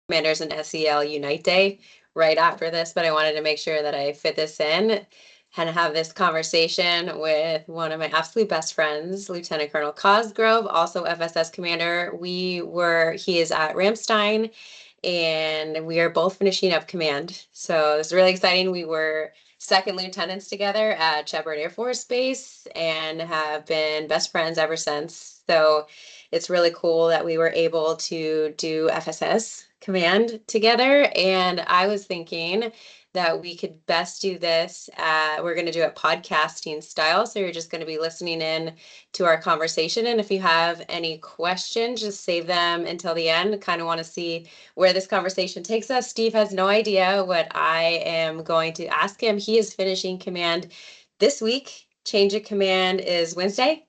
Commanders and SEL Unite Day right after this, but I wanted to make sure that I fit this in and have this conversation with one of my absolute best friends, Lieutenant Colonel Cosgrove, also FSS Commander. He is at Ramstein, and we are both finishing up command. So it's really exciting. We were second lieutenants together at Shepard Air Force Base and have been best friends ever since. So it's really cool that we were able to do FSS command together. And I was thinking that we could best do this. We're going to do it podcasting style. So you're just going to be listening in to our conversation. And if you have any questions, just save them until the end. Kind of want to see where this conversation takes us. Steve has no idea what I am going to ask him. He is finishing command this week. Change of command is Wednesday.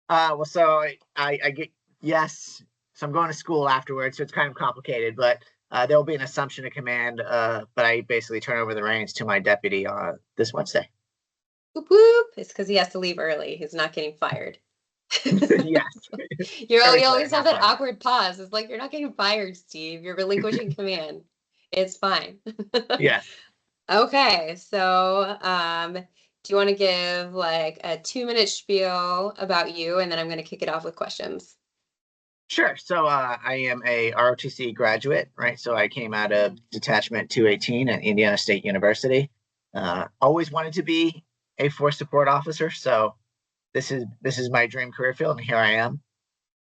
Well, so I get, yes. So I'm going to school afterwards, so it's kind of complicated, but there will be an assumption of command, but I basically turn over the reins to my deputy this Wednesday. Whoop whoop. It's because he has to leave early. He's not getting fired. Yes. You always have that awkward pause. It's like, you're not getting fired, Steve. You're relinquishing command. It's fine. Yes. Okay, so do you want to give like a 2-minute spiel about you, and then I'm going to kick it off with questions? Sure. So I am a ROTC graduate, right? So I came out of Detachment 218 at Indiana State University. Always wanted to be a force support officer, so this is my dream career field, and here I am.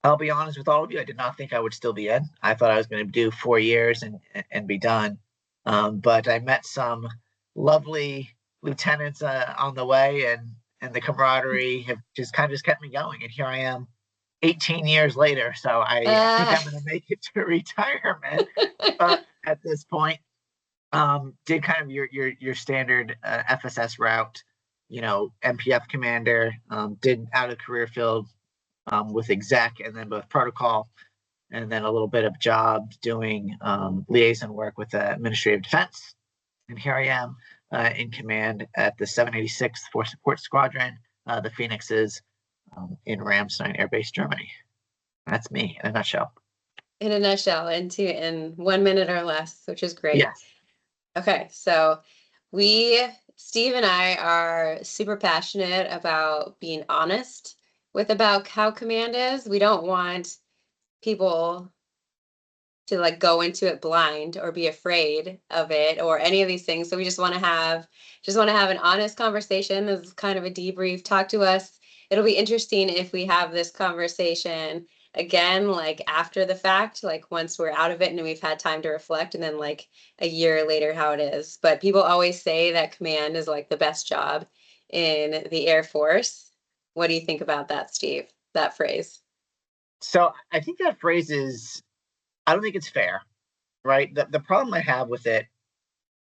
I'll be honest with all of you, I did not think I would still be in. I thought I was going to do 4 years and be done. But I met some lovely lieutenants on the way, and the camaraderie have just kept me going. And here I am 18 years later. So I think I'm going to make it to retirement at this point. Did kind of your standard FSS route, MPF commander, did out of career field with exec and then both protocol, and then a little bit of job doing liaison work with the Ministry of Defense. And here I am in command at the 786th Force Support Squadron, the Phoenixes, in Ramstein Air Base, Germany. That's me in a nutshell. In a nutshell, in 1 minute or less, which is great. Yes. Okay, so Steve and I are super passionate about being honest about how command is. We don't want people to like go into it blind or be afraid of it or any of these things. So we just want to have an honest conversation. This is kind of a debrief. Talk to us. It'll be interesting if we have this conversation again, like after the fact, like once we're out of it and we've had time to reflect, and then like a year later how it is. But people always say that command is like the best job in the Air Force. What do you think about that, Steve? That phrase? So I think that phrase I don't think it's fair, right? The problem I have with it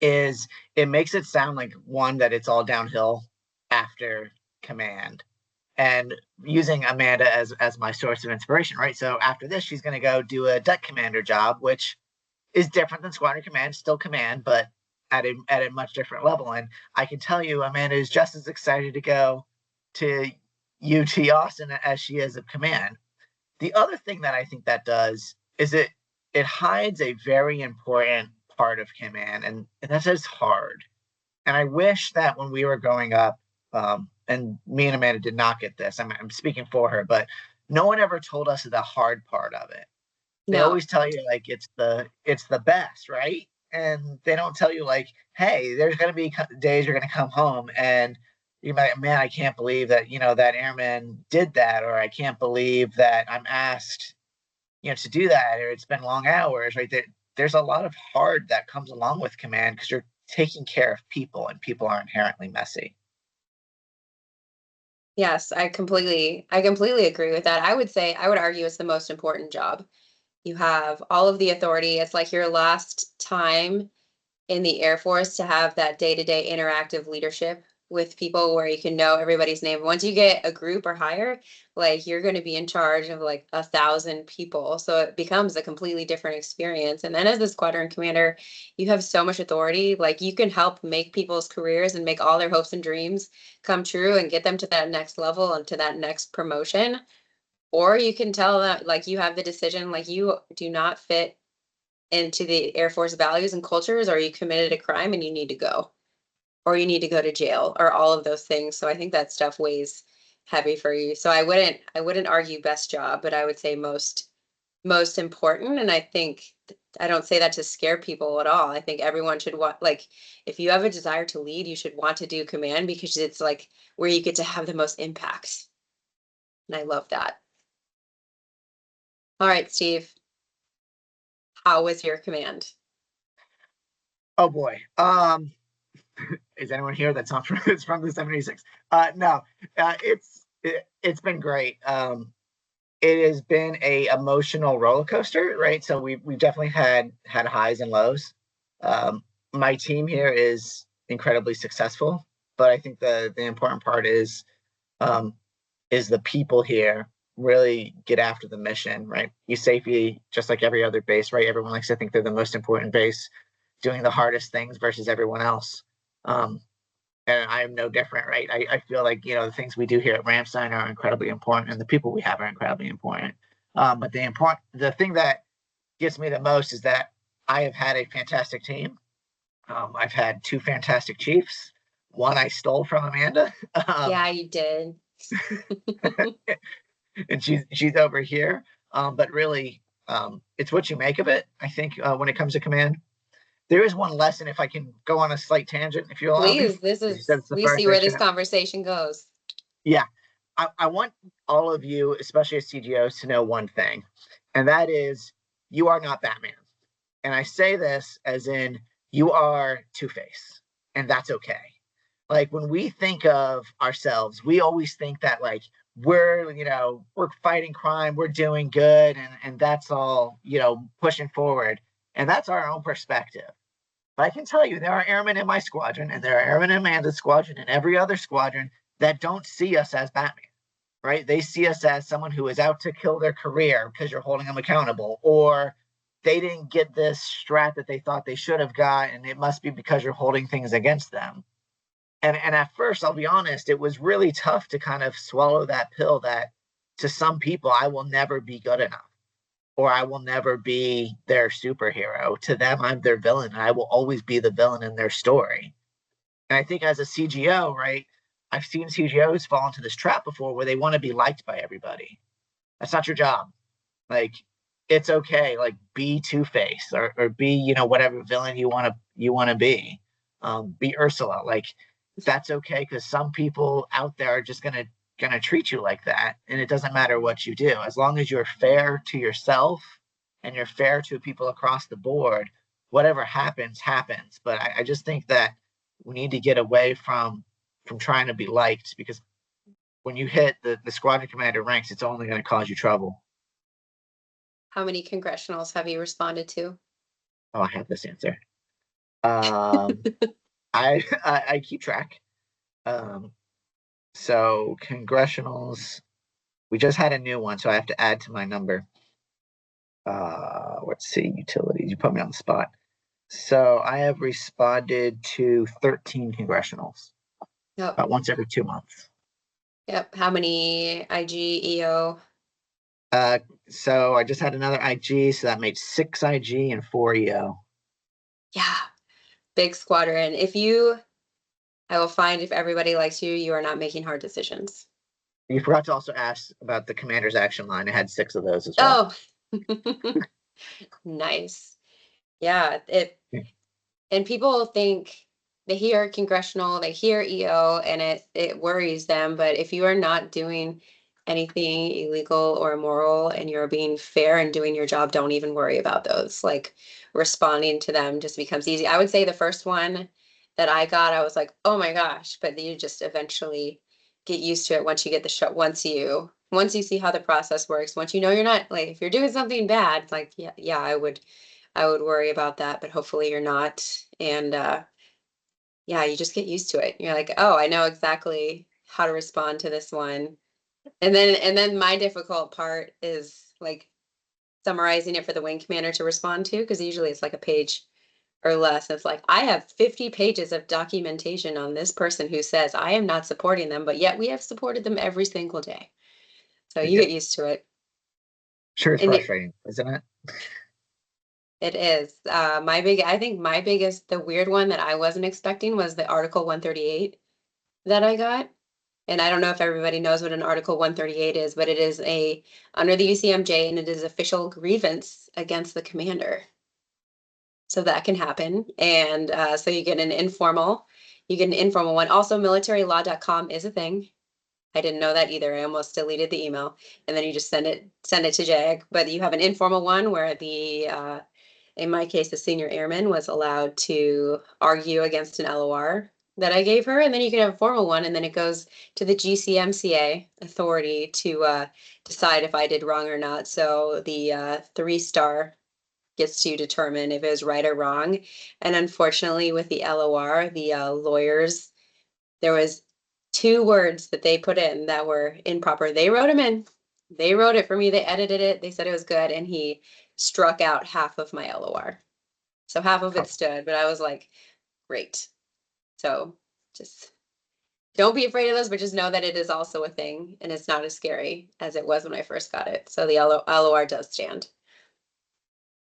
is it makes it sound like, one, that it's all downhill after command. And using Amanda as my source of inspiration, right? So after this, she's going to go do a deck commander job, which is different than squadron command, still command, but at a much different level. And I can tell you, Amanda is just as excited to go to UT Austin as she is of command. The other thing that I think that does is it hides a very important part of command, and that is hard. And I wish that when we were growing up, and me and Amanda did not get this. I'm speaking for her, but no one ever told us the hard part of it. They always tell you like it's the best, right? And they don't tell you like, hey, there's going to be days you're going to come home and you're like, man, I can't believe that that airman did that, or I can't believe that I'm asked to do that, or it's been long hours, right? There's a lot of hard that comes along with command because you're taking care of people, and people are inherently messy. Yes, I completely agree with that. I would argue it's the most important job. You have all of the authority. It's like your last time in the Air Force to have that day-to-day interactive leadership with people where you can know everybody's name. Once you get a group or higher, like you're going to be in charge of like 1,000 people. So it becomes a completely different experience. And then as the squadron commander, you have so much authority. Like you can help make people's careers and make all their hopes and dreams come true and get them to that next level and to that next promotion. Or you can tell them like you have the decision, like you do not fit into the Air Force values and cultures, or you committed a crime and you need to go, or you need to go to jail, or all of those things. So I think that stuff weighs heavy for you. So I wouldn't argue best job, but I would say most important. And I think I don't say that to scare people at all. I think everyone should want, like, if you have a desire to lead, you should want to do command because it's like where you get to have the most impact. And I love that. All right, Steve, how was your command? Oh boy. Is anyone here that's not from, it's from the 76? No, it's been great. It has been a emotional roller coaster, right? So we've definitely had highs and lows. My team here is incredibly successful, but I think the important part um, is the people here really get after the mission, right? USAFE, just like every other base, right? Everyone likes to think they're the most important base, doing the hardest things versus everyone else. Um, and I am no different, right? I feel like the things we do here at Ramstein are incredibly important, and the people we have are incredibly important. But the thing that gets me the most is that I have had a fantastic team. I've had two fantastic chiefs. One I stole from Amanda, Yeah, you did. and she's over here. But really, it's what you make of it. I think when it comes to command, there is one lesson. If I can go on a slight tangent, if you allow me, Please, this because you said is, it's the we see where this Fireside. conversation goes. Yeah, I want all of you, especially as CGOs, to know one thing, and that is you are not Batman. And I say this as in you are Two-Face, and that's okay. Like when we think of ourselves, we always think that like we're fighting crime, we're doing good, and that's all, pushing forward. And that's our own perspective. But I can tell you there are airmen in my squadron, and there are airmen in Amanda's squadron and every other squadron that don't see us as Batman, right? They see us as someone who is out to kill their career because you're holding them accountable, or they didn't get this strat that they thought they should have got, and it must be because you're holding things against them. And at first, I'll be honest, it was really tough to kind of swallow that pill that to some people, I will never be good enough, or I will never be their superhero. To them, I'm their villain, and I will always be the villain in their story. And I think as a CGO, right, I've seen CGOs fall into this trap before where they want to be liked by everybody. That's not your job. Like, it's okay. Like, be Two-Face, or be, whatever villain you want to be Ursula. Like, that's okay, because some people out there are just gonna treat you like that, and it doesn't matter what you do as long as you're fair to yourself and you're fair to people across the board. Whatever happens. But I just think that we need to get away from trying to be liked, because when you hit the squadron commander ranks, it's only going to cause you trouble. How many congressionals have you responded to? Oh, I have this answer. Um, I keep track. Um, so congressionals, we just had a new one, so I have to add to my number. Let's see, utilities. You put me on the spot. So I have responded to 13 congressionals, Yep. about once every 2 months. Yep. How many IGEO? So I just had another IG, so that made 6 IG and 4 EO. Yeah. Big squadron. I will find if everybody likes you, you are not making hard decisions. You forgot to also ask about the commander's action line. I had 6 of those as well. Oh, nice. Yeah. Yeah. And people think they hear congressional, they hear EO, and it worries them. But if you are not doing anything illegal or immoral and you're being fair and doing your job, don't even worry about those. Like responding to them just becomes easy. I would say the first one that I got, I was like, oh my gosh, but you just eventually get used to it once you get the show, once you see how the process works, once you know you're not, like, if you're doing something bad, like yeah, I would worry about that, but hopefully you're not. And yeah, you just get used to it. You're like, oh, I know exactly how to respond to this one. And then my difficult part is like summarizing it for the wing commander to respond to, because usually it's like a page or less. It's like, I have 50 pages of documentation on this person who says I am not supporting them, but yet we have supported them every single day. So you Yeah. get used to it. Sure, it's And it, frustrating, isn't it? It is. I think my biggest, the weird one that I wasn't expecting was the Article 138 that I got. And I don't know if everybody knows what an Article 138 is, but it is under the UCMJ, and it is official grievance against the commander. So that can happen. And so you get an informal one. Also, militarylaw.com is a thing. I didn't know that either. I almost deleted the email, and then you just send it to JAG. But you have an informal one where in my case, the senior airman was allowed to argue against an LOR that I gave her, and then you can have a formal one, and then it goes to the GCMCA authority to decide if I did wrong or not. So the 3-star gets to determine if it was right or wrong. And unfortunately, with the LOR, the lawyers, there was 2 words that they put in that were improper. They wrote them in. They wrote it for me. They edited it. They said it was good, and he struck out half of my LOR. So half of it stood, but I was like, great. So just don't be afraid of those, but just know that it is also a thing, and it's not as scary as it was when I first got it. So the LOR does stand.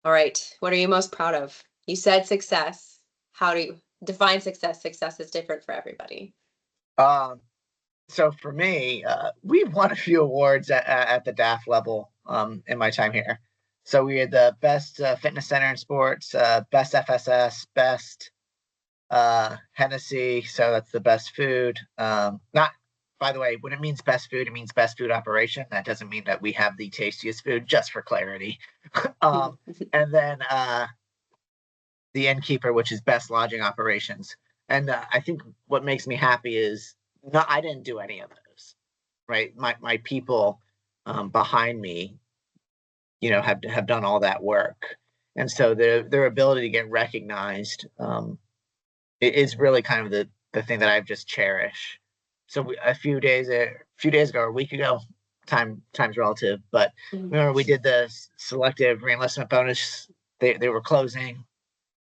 All right. What are you most proud of? You said success. How do you define success? Success is different for everybody. So for me, we've won a few awards at the DAF level in my time here. So we had the best fitness center in sports, best FSS, best Hennessy. So that's the best food. Not, by the way, when it means best food, it means best food operation. That doesn't mean that we have the tastiest food, just for clarity. And then the innkeeper, which is best lodging operations. And I think what makes me happy is I didn't do any of those, right? My people behind me, have done all that work, and so their ability to get recognized is really kind of the thing that I've just cherish. So a few days ago, or a week ago, time's relative, but remember we did the selective reenlistment bonus. They were closing,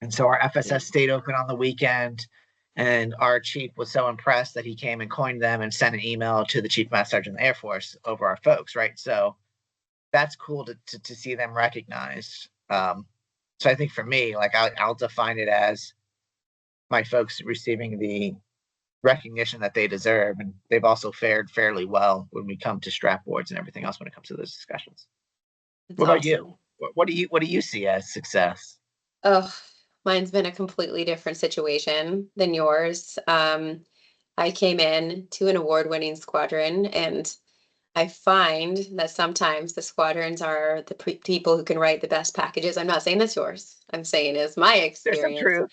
and so our FSS stayed open on the weekend. And our chief was so impressed that he came and coined them and sent an email to the chief master sergeant of the Air Force over our folks, right? So that's cool to see them recognized. So I think for me, like I'll define it as my folks receiving the recognition that they deserve, and they've also fared fairly well when we come to strap boards and everything else when it comes to those discussions. That's What about awesome. you? What do you see as success? Oh, mine's been a completely different situation than yours. I came in to an award-winning squadron, and I find that sometimes the squadrons are the people who can write the best packages. I'm not saying that's yours. I'm saying it's my There's some experience, truth.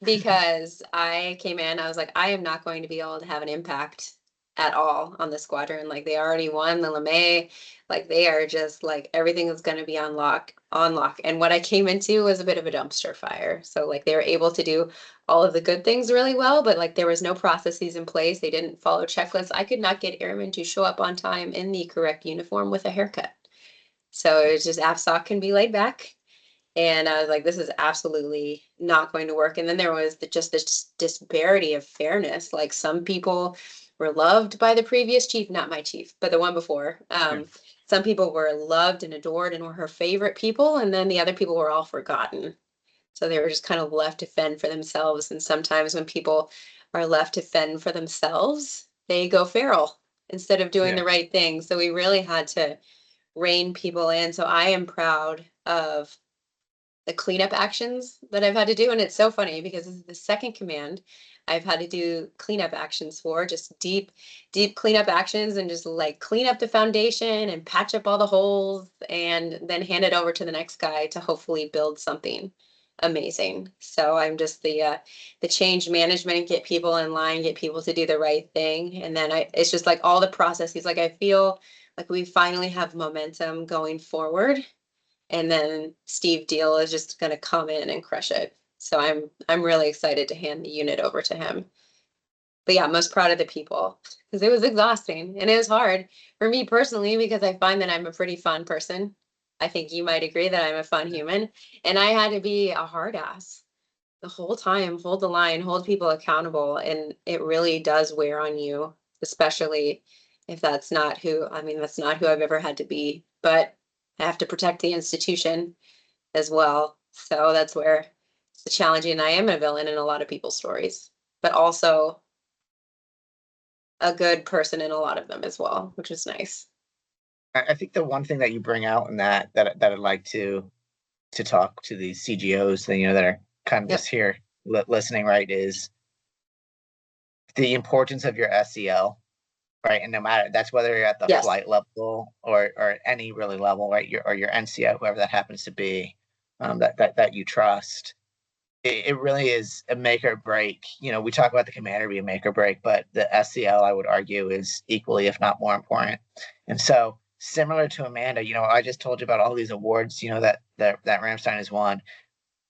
because I came in, I was like, I am not going to be able to have an impact at all on the squadron. Like they already won the LeMay, like they are just like everything is going to be on lock. And what I came into was a bit of a dumpster fire. So like they were able to do all of the good things really well, but like there was no processes in place. They didn't follow checklists. I could not get airmen to show up on time in the correct uniform with a haircut. So it was just AFSOC can be laid back. And I was like, this is absolutely not going to work. And then there was just this disparity of fairness. Like some people were loved by the previous chief, not my chief, but the one before. Some people were loved and adored and were her favorite people. And then the other people were all forgotten. So they were just kind of left to fend for themselves. And sometimes when people are left to fend for themselves, they go feral instead of doing the right thing. So we really had to rein people in. So I am proud of the cleanup actions that I've had to do. And it's so funny because this is the second command I've had to do cleanup actions for, just deep cleanup actions, and just like clean up the foundation and patch up all the holes and then hand it over to the next guy to hopefully build something amazing. So I'm just the change management, get people in line, get people to do the right thing. And then it's just like all the processes, like I feel like we finally have momentum going forward, and then Steve Deal is just going to come in and crush it. So I'm really excited to hand the unit over to him. But yeah, most proud of the people, because it was exhausting and it was hard for me personally, because I find that I'm a pretty fun person. I think you might agree that I'm a fun human, and I had to be a hard ass the whole time, hold the line, hold people accountable, and it really does wear on you, especially if that's not who, I mean, that's not who I've ever had to be, but I have to protect the institution as well. So that's where it's challenging. And I am a villain in a lot of people's stories, but also a good person in a lot of them as well, which is nice. I think the one thing that you bring out in that I'd like to talk to these CGOs that that are kind of Yep. just here listening, right, is the importance of your SEL, right? And no matter that's whether you're at the Yes. flight level or any really level, right? Your NCO, whoever that happens to be, that you trust. It really is a make or break. We talk about the commander being make or break, but the SCL, I would argue, is equally, if not more important. And so, similar to Amanda, I just told you about all these awards, that Ramstein has won.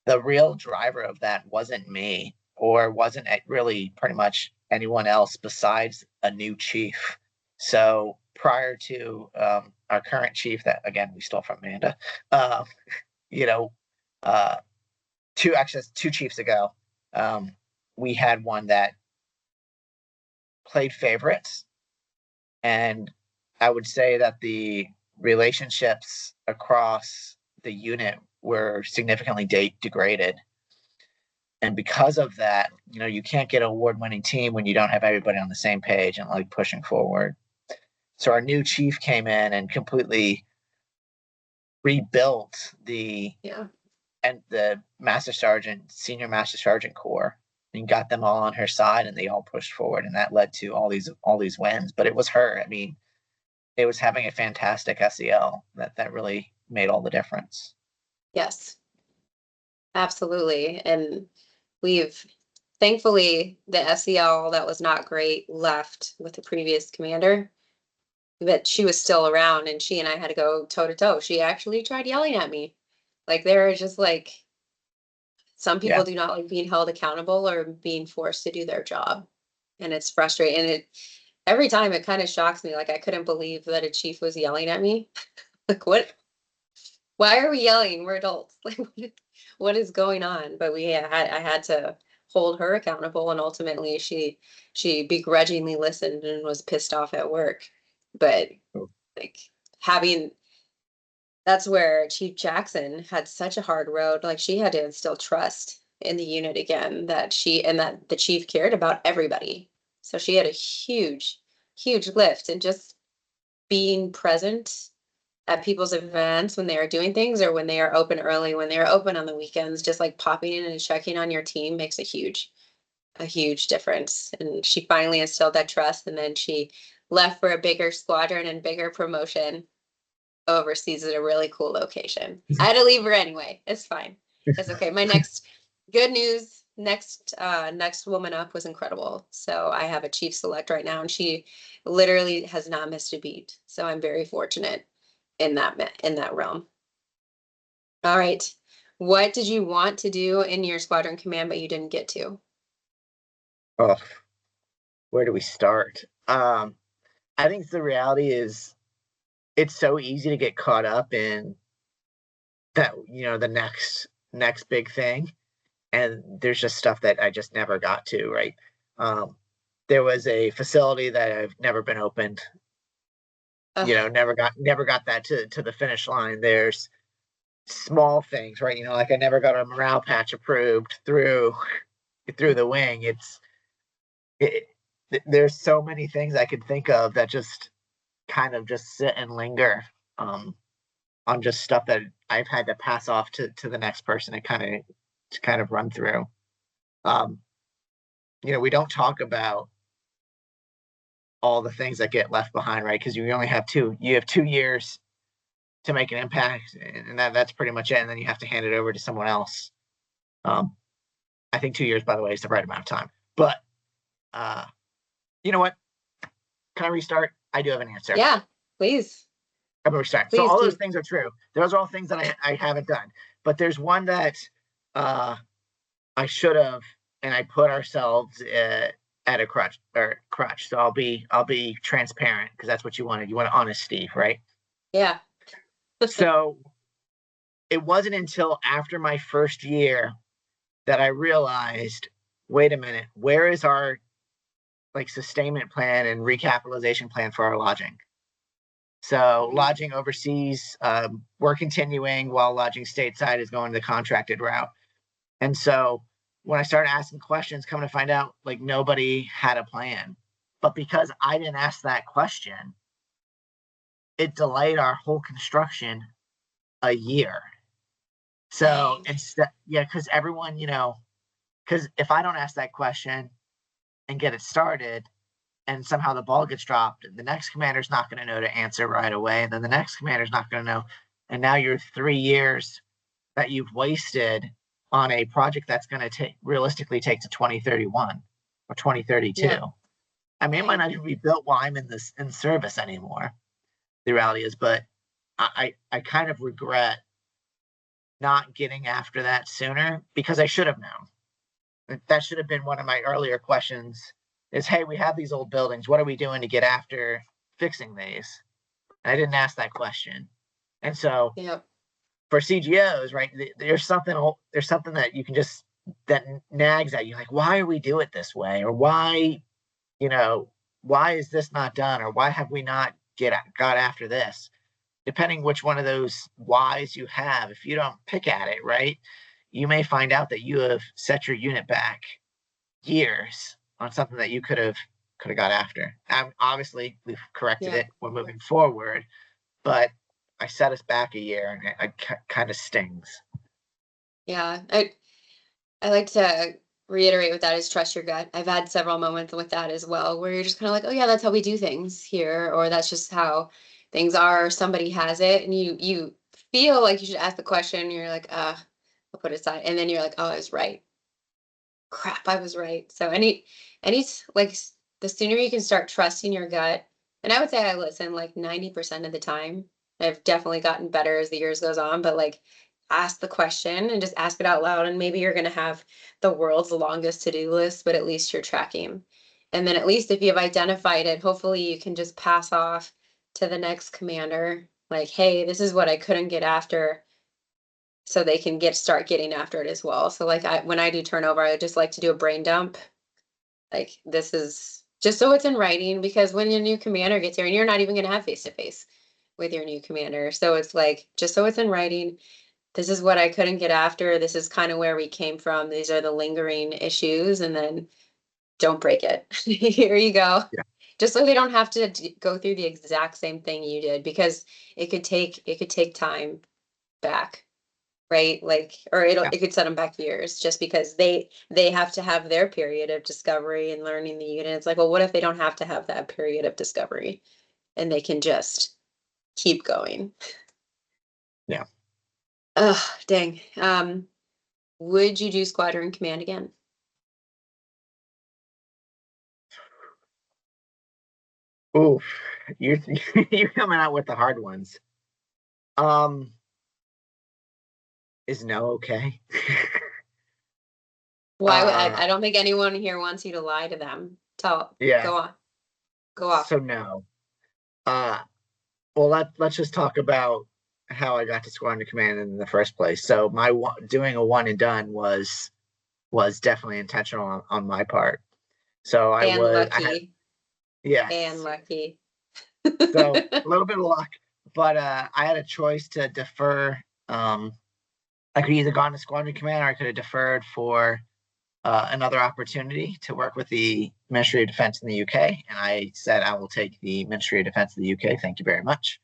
The real driver of that wasn't me, or wasn't really pretty much anyone else besides a new chief. So prior to our current chief, that again we stole from Amanda, uh, you know, uh, two chiefs ago, we had one that played favorites, and I would say that the relationships across the unit were significantly degraded. And because of that, you can't get an award-winning team when you don't have everybody on the same page and like pushing forward. So our new chief came in and completely rebuilt Yeah. the master sergeant, senior master sergeant corps, and got them all on her side, and they all pushed forward, and that led to all these wins. But it was her. I mean, it was having a fantastic SEL that really made all the difference. Yes. Absolutely. And we've thankfully the SEL that was not great left with the previous commander, but she was still around and she and I had to go toe to toe. She actually tried yelling at me. Like there are just like some people Yeah. do not like being held accountable or being forced to do their job. And it's frustrating. And it every time it kind of shocks me. Like I couldn't believe that a chief was yelling at me. Like what, why are we yelling? We're adults. Like what is going on? But I had to hold her accountable, and ultimately she begrudgingly listened and was pissed off at work. But like having that's where Chief Jackson had such a hard road. Like she had to instill trust in the unit again, that she and that the chief cared about everybody. So she had a huge lift, and just being present at people's events when they are doing things, or when they are open early, when they are open on the weekends, just like popping in and checking on your team makes a huge difference. And she finally instilled that trust, and then she left for a bigger squadron and bigger promotion overseas at a really cool location. I had to leave her anyway. It's fine. It's okay. My next good news, next woman up was incredible. So I have a chief select right now, and she literally has not missed a beat. So I'm very fortunate in that realm. All right. What did you want to do in your squadron command but you didn't get to? Oh, where do we start? I think the reality is it's so easy to get caught up in that, the next big thing. And there's just stuff that I just never got to, right? There was a facility that I've never been opened, Ugh, never got that to the finish line. There's small things, right? Like I never got a morale patch approved through the wing. It, there's so many things I could think of that just kind of just sit and linger on just stuff that I've had to pass off to the next person to kind of run through. Um, we don't talk about all the things that get left behind, right? Because you only have you have 2 years to make an impact, and that's pretty much it. And then you have to hand it over to someone else. I think 2 years, by the way, is the right amount of time. But you know what? Can I restart? I do have an answer. yeah, please. I'm gonna restart. So Please all those do. things are true. Those are all things that I haven't done. But there's one that I should have, and I put ourselves at a crutch. So I'll be transparent, because that's what you wanted. You want honesty, right? Yeah. So it wasn't until after my first year that I realized, wait a minute, where is our sustainment plan and recapitalization plan for our lodging? So lodging overseas, we're continuing while lodging stateside is going the contracted route. And so when I started asking questions, coming to find out, like, nobody had a plan. But because I didn't ask that question, it delayed our whole construction a year. So Dang. instead, yeah, because everyone, because if I don't ask that question and get it started, and somehow the ball gets dropped, the next commander's not going to know to answer right away, and then the next commander's not going to know, and now you're 3 years that you've wasted on a project that's going to realistically take to 2031 or 2032. Yep. I mean, it might Dang. not even be built while I'm in service anymore. The reality is, but I kind of regret not getting after that sooner, because I should have known. That should have been one of my earlier questions, is, hey, we have these old buildings. What are we doing to get after fixing these? And I didn't ask that question. And so Yep. for CGOs, right, there's something that you can just, that nags at you, like, why are we do it this way? Or why, why is this not done? Or why have we not got after this? Depending which one of those whys you have, if you don't pick at it, right, you may find out that you have set your unit back years on something that you could have got after. Obviously, we've corrected Yep. it. We're moving forward, but I set us back a year, and it kind of stings. Yeah. I like to reiterate with that is trust your gut. I've had several moments with that as well, where you're just kind of like, oh yeah, that's how we do things here, or that's just how things are. Or somebody has it, and you feel like you should ask the question. And you're like, I'll put it aside, and then you're like, oh, I was right. Crap, I was right. So the sooner you can start trusting your gut, and I would say I listen like 90% of the time. I've definitely gotten better as the years goes on, but like ask the question and just ask it out loud. And maybe you're gonna have the world's longest to-do list, but at least you're tracking. And then at least if you've identified it, hopefully you can just pass off to the next commander, like, hey, this is what I couldn't get after, so they can start getting after it as well. So like when I do turnover, I just like to do a brain dump. Like, this is just so it's in writing, because when your new commander gets here, and you're not even going to have face to face with your new commander, so it's like, just so it's in writing, this is what I couldn't get after. This is kind of where we came from. These are the lingering issues, and then don't break it. Here you go. Yeah, Just so they don't have to go through the exact same thing you did, because it could take time back, right? Like, or yeah, it could set them back years, just because they have to have their period of discovery and learning the unit. It's like, well, what if they don't have to have that period of discovery, and they can just keep going? yeah. Oh, dang. Would you do squadron command again? Oof, you're you're coming out with the hard ones. Um, is no okay? Why uh, I don't think anyone here wants you to lie to them. yeah. Go on, go off. So no. Uh, well, let's just talk about how I got to Squadron Command in the first place. So my doing a one and done was definitely intentional on my part. So And I had, lucky, and yes. lucky. So a little bit of luck, but I had a choice to defer. I could either gone to Squadron Command, or I could have deferred for another opportunity to work with the Ministry of Defense in the UK. And I said, I will take the Ministry of Defense in the UK. Thank you very much.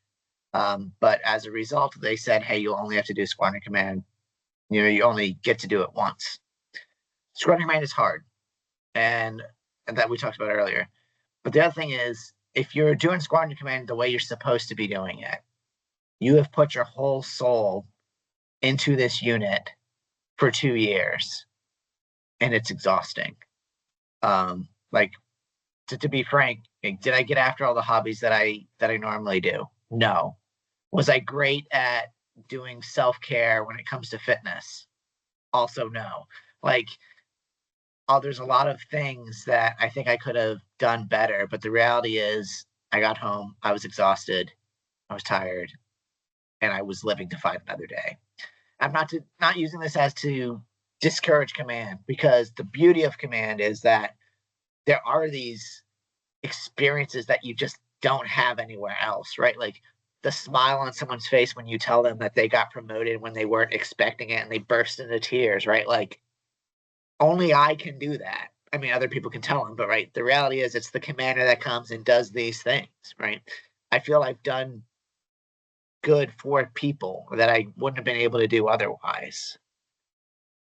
But as a result, they said, hey, you'll only have to do Squadron Command. You only get to do it once. Squadron Command is hard, and that we talked about earlier. But the other thing is, if you're doing Squadron Command the way you're supposed to be doing it, you have put your whole soul into this unit for 2 years, and it's exhausting. Like, to be frank, like, did I get after all the hobbies that I normally do? No. Was I great at doing self-care when it comes to fitness? Also no. Like, there's a lot of things that I think I could have done better, but the reality is I got home, I was exhausted, I was tired, and I was living to fight another day. I'm not using this as to discourage command, because the beauty of command is that there are these experiences that you just don't have anywhere else, right? Like, the smile on someone's face when you tell them that they got promoted when they weren't expecting it and they burst into tears, right? Like, only I can do that. I mean, other people can tell them, but right, the reality is it's the commander that comes and does these things, right? I feel I've done good for people that I wouldn't have been able to do otherwise,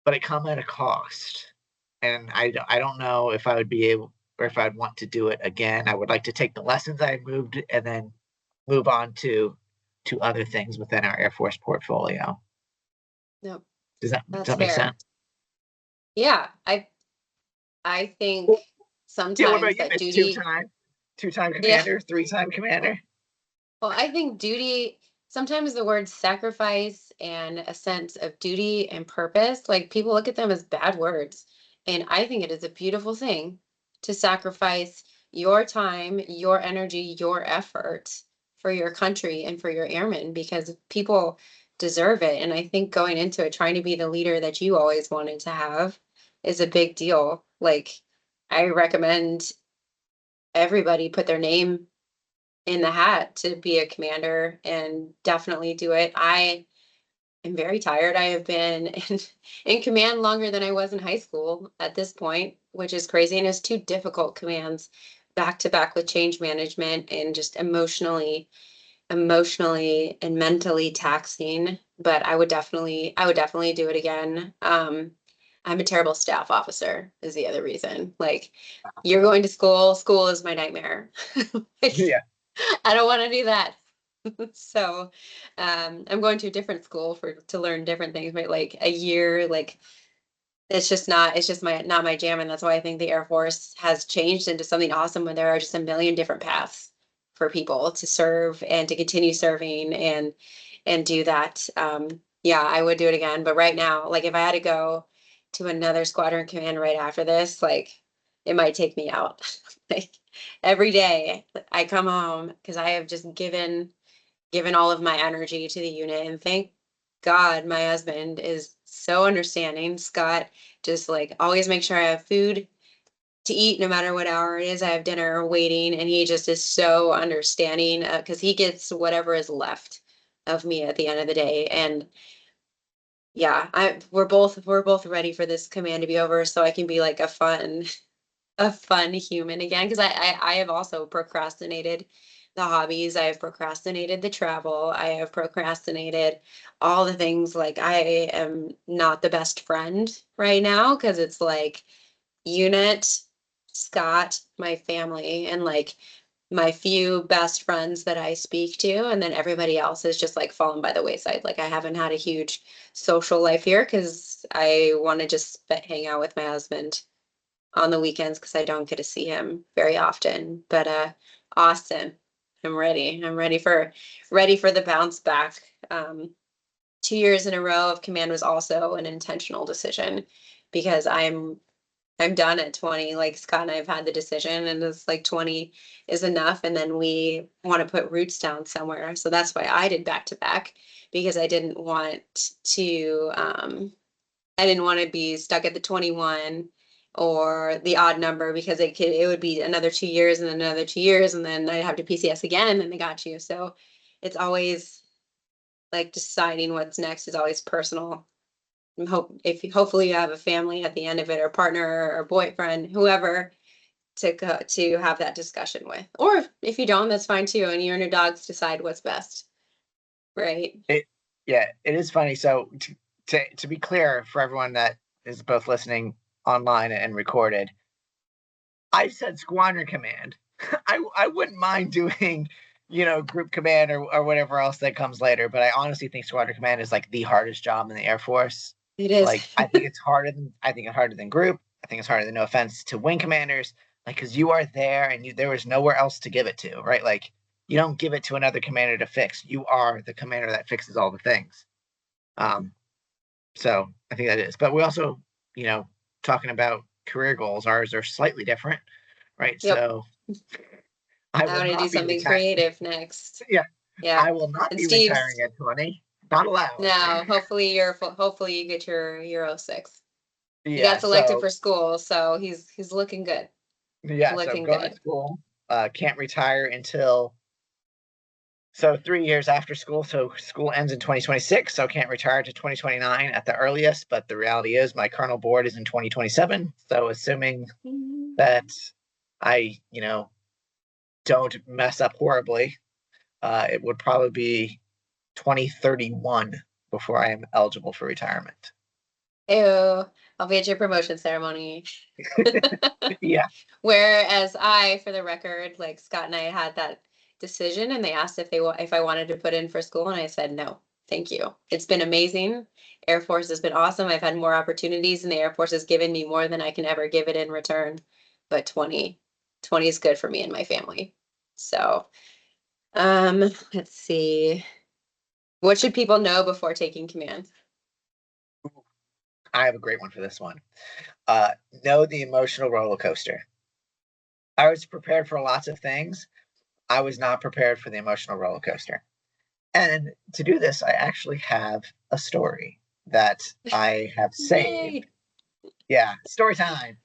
but it come at a cost. And I don't know if I would be able or if I'd want to do it again. I would like to take the lessons I moved and then move on to other things within our Air Force portfolio. Nope, Does that's that make fair. sense? Yeah, I think Well, yeah. What sometimes about you, that Miss duty, two-time yeah, commander, three-time commander? well, I think duty, sometimes the word sacrifice and a sense of duty and purpose, like people look at them as bad words. And I think it is a beautiful thing to sacrifice your time, your energy, your effort for your country and for your airmen because people deserve it. And I think going into it, trying to be the leader that you always wanted to have is a big deal. Like, I recommend everybody put their name in the hat to be a commander and definitely do it. I am very tired. I have been in command longer than I was in high school at this point, which is crazy. And it's two difficult commands back to back with change management and just emotionally and mentally taxing. But I would definitely do it again. I'm a terrible staff officer is the other reason. Like, you're going to school is my nightmare. Like, Yeah. I don't want to do that. So, I'm going to a different school to learn different things, but like a year, like it's just not my jam. And that's why I think the Air Force has changed into something awesome when there are just a million different paths for people to serve and to continue serving and do that. Yeah, I would do it again. But right now, like if I had to go to another squadron command right after this, like it might take me out. Like every day I come home because I have just given all of my energy to the unit. And thank God my husband is so understanding. Scott just like always make sure I have food to eat no matter what hour it is. I have dinner waiting, and he just is so understanding because he gets whatever is left of me at the end of the day. And yeah, we're both ready for this command to be over so I can be like a fun human again because I have also procrastinated the hobbies. I have procrastinated the travel. I have procrastinated all the things. Like I am not the best friend right now because it's like unit, Scott, my family, and like my few best friends that I speak to, and then everybody else is just like fallen by the wayside. Like I haven't had a huge social life here because I want to just hang out with my husband on the weekends because I don't get to see him very often. But Austin, I'm ready. I'm ready for the bounce back. 2 years in a row of command was also an intentional decision because I'm done at 20. Like Scott and I have had the decision, and it's like 20 is enough. And then we want to put roots down somewhere. So that's why I did back to back because I didn't want to be stuck at the 21 or the odd number because it would be another 2 years and then another 2 years and then I'd have to PCS again and then they got you. So it's always like deciding what's next is always personal. And hopefully you have a family at the end of it or partner or boyfriend, whoever to have that discussion with. Or if you don't, that's fine too. And you and your dogs decide what's best, right? It, yeah, it is funny. So to be clear for everyone that is both listening online and recorded, I said squadron command. I wouldn't mind doing, group command or whatever else that comes later. But I honestly think squadron command is like the hardest job in the Air Force. It is. Like I think it's harder than group. I think it's harder than, no offense to wing commanders, like because you are there and there was nowhere else to give it to, right? Like you don't give it to another commander to fix. You are the commander that fixes all the things. Um, so I think that is. But we also, you know, talking about career goals, ours are slightly different, right? Yep. So I I will want to do not be something retiring. creative next. Yeah, Yeah. I will not And be retiring Steve's at 20. Not allowed. no, hopefully you get your Euro 6. He Yeah. got selected So for school, so he's looking good. yeah. So Looking going to good. school. Can't retire until So 3 years after school, so school ends in 2026, so can't retire to 2029 at the earliest. But the reality is my colonel board is in 2027. So assuming that I, don't mess up horribly, it would probably be 2031 before I am eligible for retirement. Ew, I'll be at your promotion ceremony. Yeah. Whereas I, for the record, like Scott and I had that decision, and they asked if I wanted to put in for school, and I said no, thank you. It's been amazing. Air Force has been awesome. I've had more opportunities, and the Air Force has given me more than I can ever give it in return. But 20 is good for me and my family. So, let's see. What should people know before taking command? I have a great one for this one. Know the emotional roller coaster. I was prepared for lots of things. I was not prepared for the emotional roller coaster. And to do this, I actually have a story that I have saved. Yeah, story time.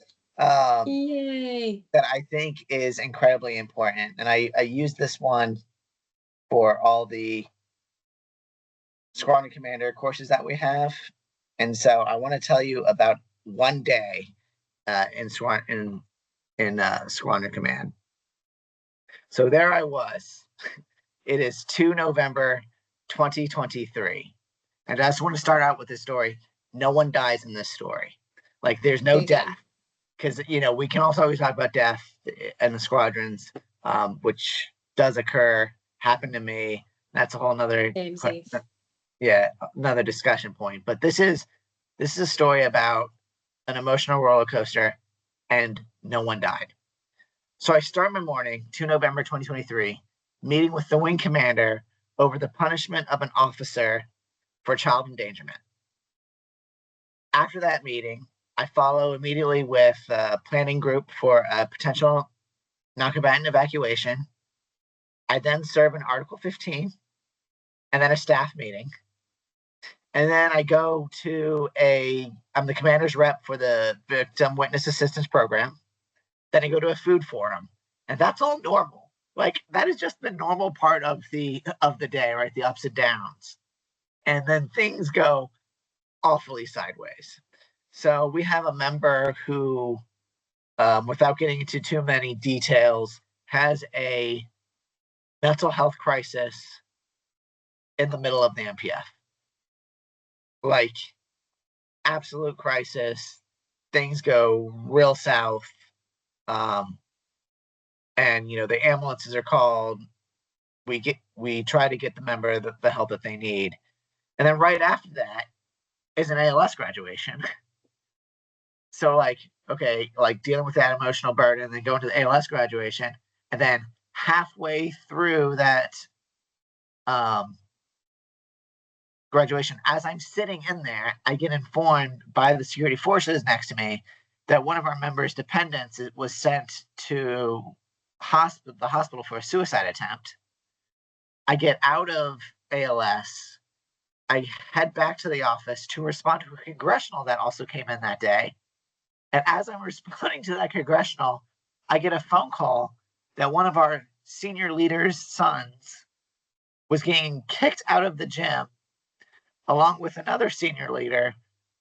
Yay. That I think is incredibly important. And I use this one for all the squadron commander courses that we have. And so I want to tell you about one day in squadron command. So there I was. It is 2 November 2023. And I just want to start out with this story. No one dies in this story. Like there's no death. Because, we can also always talk about death in the squadrons, which does occur, happened to me. That's a whole nother, another discussion point. But this is a story about an emotional roller coaster, and no one died. So I start my morning, 2 November 2023, meeting with the wing commander over the punishment of an officer for child endangerment. After that meeting, I follow immediately with a planning group for a potential non-combatant evacuation. I then serve an Article 15 and then a staff meeting. And then I go to I'm the commander's rep for the Victim Witness Assistance Program. Then I go to a food forum. And that's all normal. Like that is just the normal part of the day, right? The ups and downs. And then things go awfully sideways. So we have a member who, without getting into too many details, has a mental health crisis in the middle of the MPF. Like, absolute crisis. Things go real south. And, the ambulances are called. We try to get the member the help that they need. And then right after that is an ALS graduation. So dealing with that emotional burden and then going to the ALS graduation. And then halfway through that graduation, as I'm sitting in there, I get informed by the security forces next to me that one of our members' dependents was sent to the hospital for a suicide attempt. I get out of ALS. I head back to the office to respond to a congressional that also came in that day. And as I'm responding to that congressional, I get a phone call that one of our senior leaders' sons was getting kicked out of the gym along with another senior leader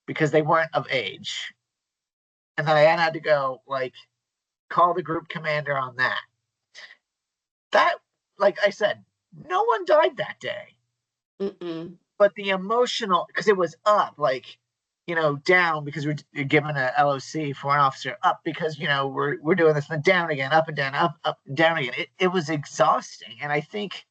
because they weren't of age. And then I had to go, call the group commander on that. That, like I said, no one died that day. Mm-mm. But the emotional, because it was up, down because we're given a LOC for an officer, up because, we're doing this, and down again, up and down, up and down again. It was exhausting. And I think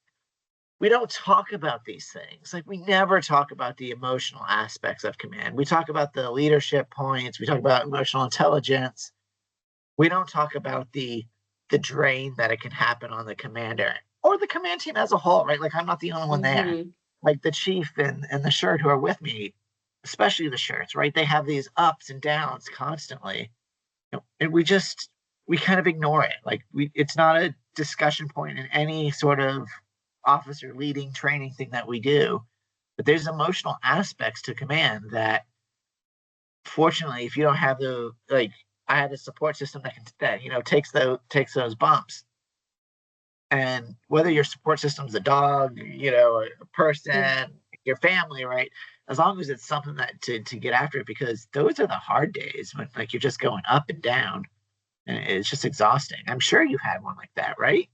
we don't talk about these things. Like we never talk about the emotional aspects of command. We talk about the leadership points. We talk about emotional intelligence. We don't talk about the drain that it can happen on the commander or the command team as a whole, right? Like I'm not the only one there. Like the chief and the shirt who are with me, especially the shirts, right? They have these ups and downs constantly. And we kind of ignore it. Like it's not a discussion point in any sort of officer leading training thing that we do. But there's emotional aspects to command that fortunately, if you don't have I had a support system that takes those bumps. And whether your support system's a dog, a person, your family, right? As long as it's something that to get after it, because those are the hard days when like you're just going up and down, and it's just exhausting. I'm sure you've had one like that, right?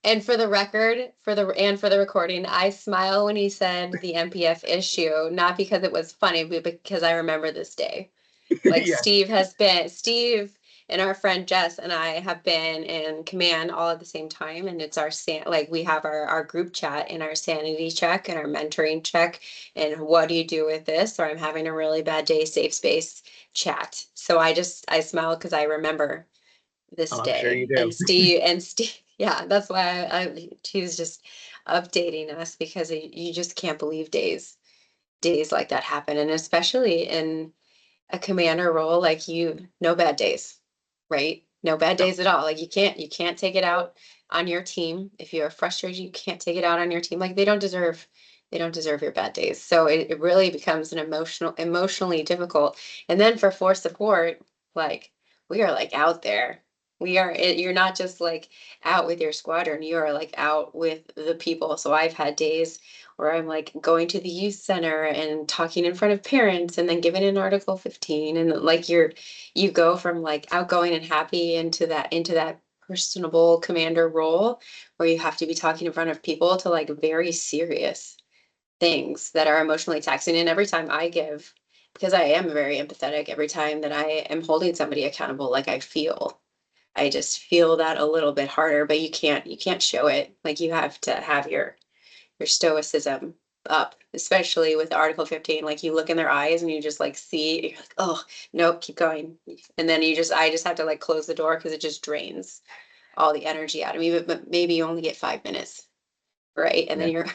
And for the record, for the recording, I smile when he said the MPF issue, not because it was funny, but because I remember this day. Like Yes. Steve and our friend Jess and I have been in command all at the same time. And it's like we have our group chat and our sanity check and our mentoring check. And what do you do with this? Or I'm having a really bad day, safe space chat. So I smile because I remember this Oh, I'm sure you day. do. And Steve, yeah, that's why he was just updating us because you just can't believe days like that happen. And especially in a commander role, like no bad days, right? No bad No. days at all. Like you can't take it out on your team. If you're frustrated, you can't take it out on your team. Like they don't deserve your bad days. So it really becomes an emotionally difficult. And then for force support, like we are like out there. You're not just like out with your squadron, you are like out with the people. So I've had days where I'm like going to the youth center and talking in front of parents and then giving an Article 15 and like you go from like outgoing and happy into that personable commander role where you have to be talking in front of people to like very serious things that are emotionally taxing. And every time I give, because I am very empathetic, every time that I am holding somebody accountable, like I just feel that a little bit harder, but you can't show it. Like you have to have your stoicism up, especially with Article 15. Like you look in their eyes and you just like see, you're like, oh, nope, keep going. And then I just have to like close the door because it just drains all the energy out of me. But maybe you only get 5 minutes, right? And Yeah. then you're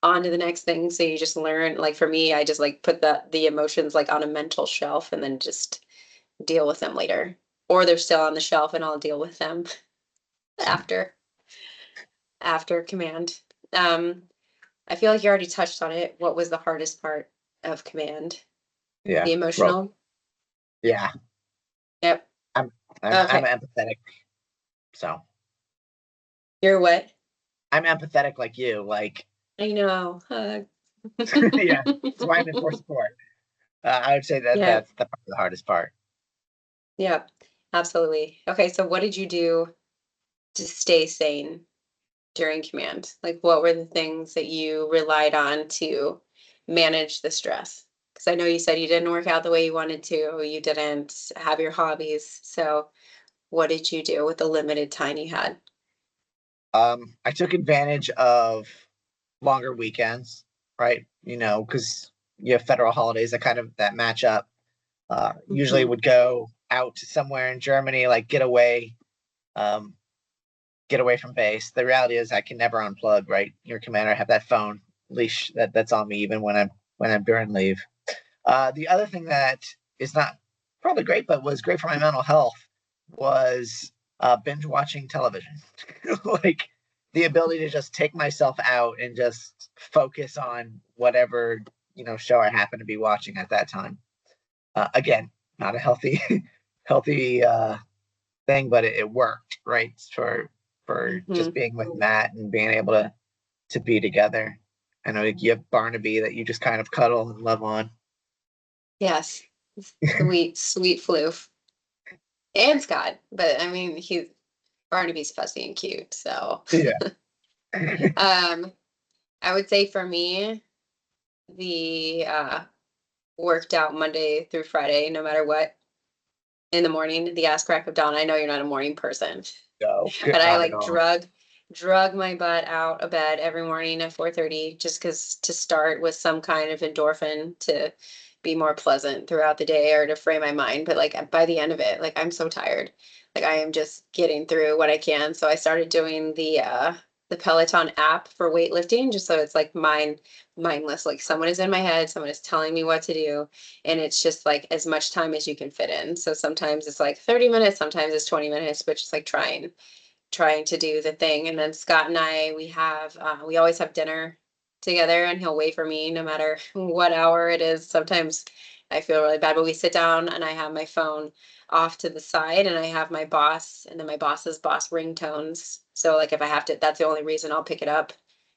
on to the next thing. So you just learn, like for me, I just like put the emotions like on a mental shelf and then just deal with them later. Or they're still on the shelf and I'll deal with them after command. Um, I feel like you already touched on it. What was the hardest part of command? Yeah. The Well, emotional? yeah. Yep. I'm I'm Okay. empathetic, so You're what? I'm empathetic like you. Like, I know. Hug. yeah. That's why I'm in for support. I would say that Yeah. that's the hardest part. Yeah. Absolutely. Okay. So what did you do to stay sane during command? Like what were the things that you relied on to manage the stress? Because I know you said you didn't work out the way you wanted to, you didn't have your hobbies. So what did you do with the limited time you had? I took advantage of longer weekends, right? Because you have federal holidays that match up. Usually Mhm. would go out to somewhere in Germany, like um, get away from base. The reality is I can never unplug, right? Your commander, I have that phone leash that's on me even when I'm during leave. The other thing that is not probably great, but was great for my mental health was binge watching television. Like the ability to just take myself out and just focus on whatever show I happen to be watching at that time. Again, not a healthy healthy thing, but it worked, right? For just Mhm. being with Matt and being able to be together. I know you have Barnaby that you just kind of cuddle and love on. Yes. Sweet, sweet floof. And Scott. But I mean Barnaby's fussy and cute. So Yeah. um I would say for me, the worked out Monday through Friday, no matter what, in the morning, the ass crack of dawn. I know you're not a morning person, No, but I not at like all. drug my butt out of bed every morning at 4:30 just because to start with some kind of endorphin to be more pleasant throughout the day or to frame my mind. But like by the end of it, like I'm so tired. Like I am just getting through what I can. So I started doing the Peloton app for weightlifting just so it's like mindless. Like someone is in my head, someone is telling me what to do, and it's just like as much time as you can fit in. So sometimes it's like 30 minutes, sometimes it's 20 minutes, but just like trying to do the thing. And then Scott and I, we always have dinner together and he'll wait for me no matter what hour it is. Sometimes I feel really bad. But we sit down and I have my phone off to the side and I have my boss and then my boss's boss ringtones. So like if I have to, that's the only reason I'll pick it up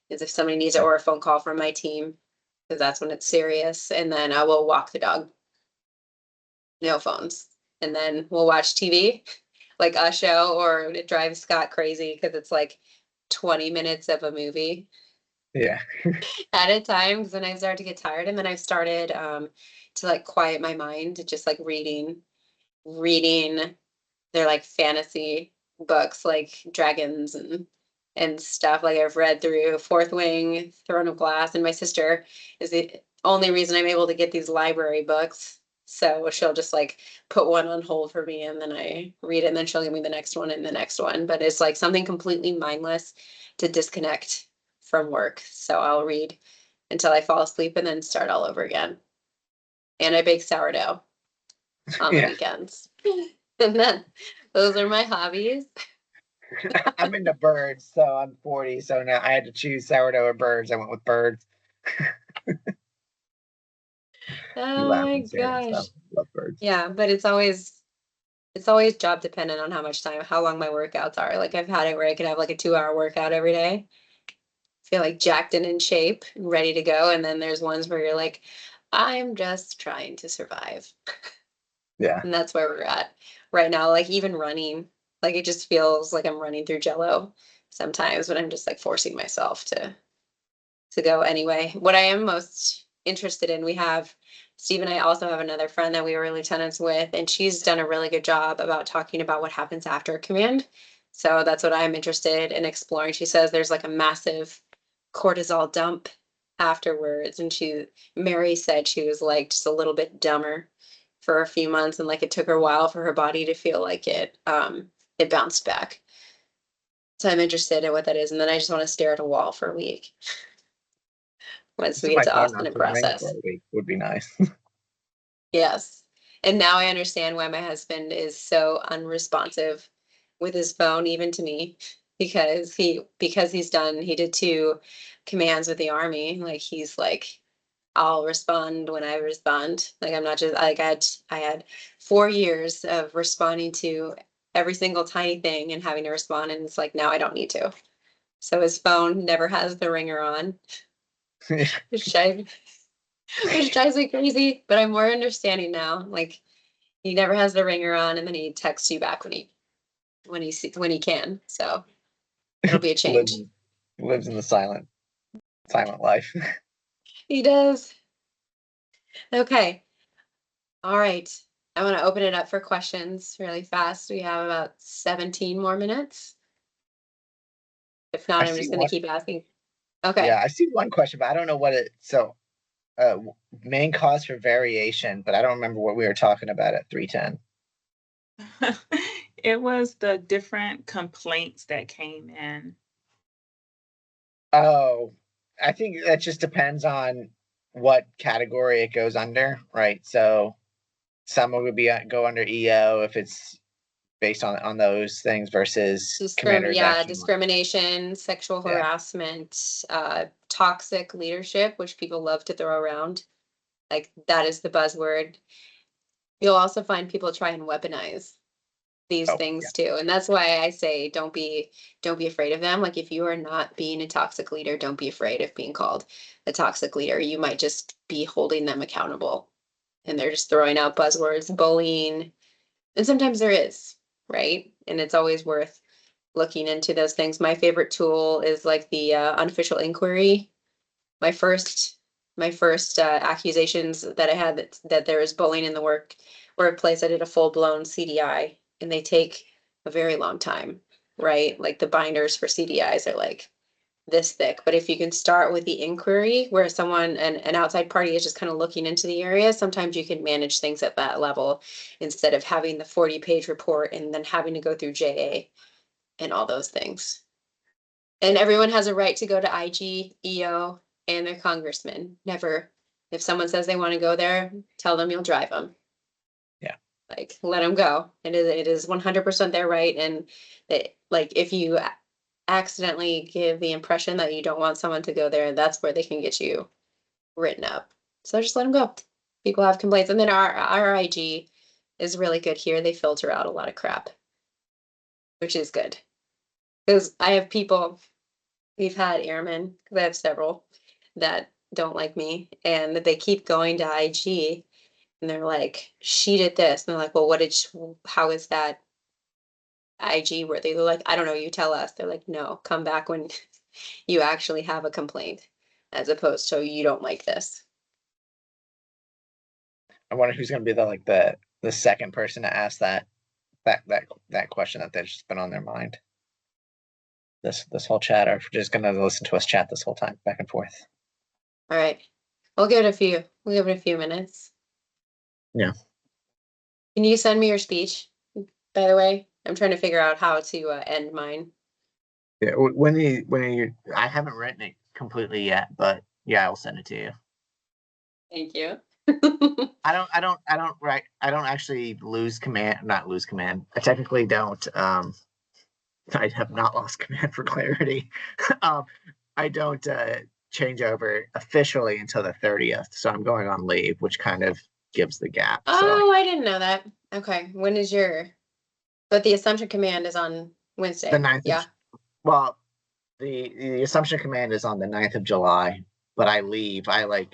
is if somebody needs it or a phone call from my team, because that's when it's serious. And then I will walk the dog. No phones. And then we'll watch TV, like a show, or it drives Scott crazy because it's like 20 minutes of a movie Yeah. at a time. Because then I start to get tired, and then I've started to like quiet my mind, to just like reading. They're like fantasy books, like dragons and stuff. Like I've read through Fourth Wing, Throne of Glass, and my sister is the only reason I'm able to get these library books. So she'll just like put one on hold for me and then I read it and then she'll give me the next one and the next one. But it's like something completely mindless to disconnect from work. So I'll read until I fall asleep and then start all over again. And I bake sourdough on the Yeah. weekends. And then those are my hobbies. I'm into birds, so I'm 40. So now I had to choose sourdough or birds. I went with birds. You Oh laugh my and serious gosh. stuff. Love birds. Yeah, but it's always job dependent on how long my workouts are. Like I've had it where I could have like a 2-hour workout every day, feel like jacked and in shape and ready to go. And then there's ones where you're like, I'm just trying to survive. Yeah. And that's where we're at right now. Like even running, like it just feels like I'm running through jello sometimes, but I'm just like forcing myself to go anyway. What I am most interested in, we have Steve and I also have another friend that we were lieutenants with, and she's done a really good job about talking about what happens after command. So that's what I'm interested in exploring. She says there's like a massive cortisol dump afterwards, and Mary said she was like just a little bit dumber for a few months, and like it took her a while for her body to feel like it bounced back. So I'm interested in what that is, and then I just want to stare at a wall for a week once we See get my to phone Austin not and to ring for process. a week would be nice. Yes. And now I understand why my husband is so unresponsive with his phone, even to me, because he did 2 commands with the army. Like he's like, I'll respond when I respond. Like I'm not just like I had 4 years of responding to every single tiny thing and having to respond, and it's like now I don't need to. So his phone never has the ringer on, which drives me crazy, but I'm more understanding now. Like he never has the ringer on, and then he texts you back when he can. So it'll be a lives change. in, lives in the silent life. He does. Okay. All right. I want to open it up for questions really fast. We have about 17 more minutes. If not, I I'm see just going to one. keep asking. Yeah, Okay. I see one question, but I don't know what it. So, main cause for variation, but I don't remember what we were talking about at 310. It was the different complaints that came in. Oh, I think that just depends on what category it goes under, right? So some would be go under EO if it's based on those things versus commanders action. Discrimination, sexual Yeah. harassment, toxic leadership, which people love to throw around. Like that is the buzzword. You'll also find people try and weaponize these Oh, yeah. things too. And that's why I say don't be afraid of them. Like if you are not being a toxic leader, don't be afraid of being called a toxic leader. You might just be holding them accountable. And they're just throwing out buzzwords, bullying. And sometimes there is, right? And it's always worth looking into those things. My favorite tool is like the unofficial inquiry. My first accusations that I had that there was bullying in the workplace, I did a full-blown CDI, and they take a very long time, right? Like the binders for CDIs are like this thick. But if you can start with the inquiry where an outside party is just kind of looking into the area, sometimes you can manage things at that level instead of having the 40-page report and then having to go through JA and all those things. And everyone has a right to go to IG, EO, and their congressman. Never, if someone says they want to go there, tell them you'll drive them. Yeah. Like, let them go. It is 100% their right. And that, like, if you accidentally give the impression that you don't want someone to go there, that's where they can get you written up. So just let them go. People have complaints, and then our IG is really good here. They filter out a lot of crap, which is good. Because I have people, we've had airmen, 'cause I have several that don't like me, and that they keep going to IG, and they're like, "She did this," and they're like, "Well, what did she, how is that IG worthy?" They're like, "I don't know. You tell us." They're like, "No, come back when you actually have a complaint, as opposed to you don't like this." I wonder who's going to be the second person to ask that question that that's just been on their mind. This whole chat, or if you're just going to listen to us chat this whole time back and forth. All right, we'll give it a few. We'll give it a few minutes. Yeah. Can you send me your speech? By the way, I'm trying to figure out how to end mine. Yeah. I haven't written it completely yet, but yeah, I'll send it to you. Thank you. I don't actually not lose command. I technically don't. I have not lost command for clarity. I don't change over officially until the 30th. So I'm going on leave, which kind of gives the gap. Oh, I didn't know that. Okay. When is but the assumption command is on Wednesday. The 9th. Yeah. Well, the assumption command is on the 9th of July, but I leave. I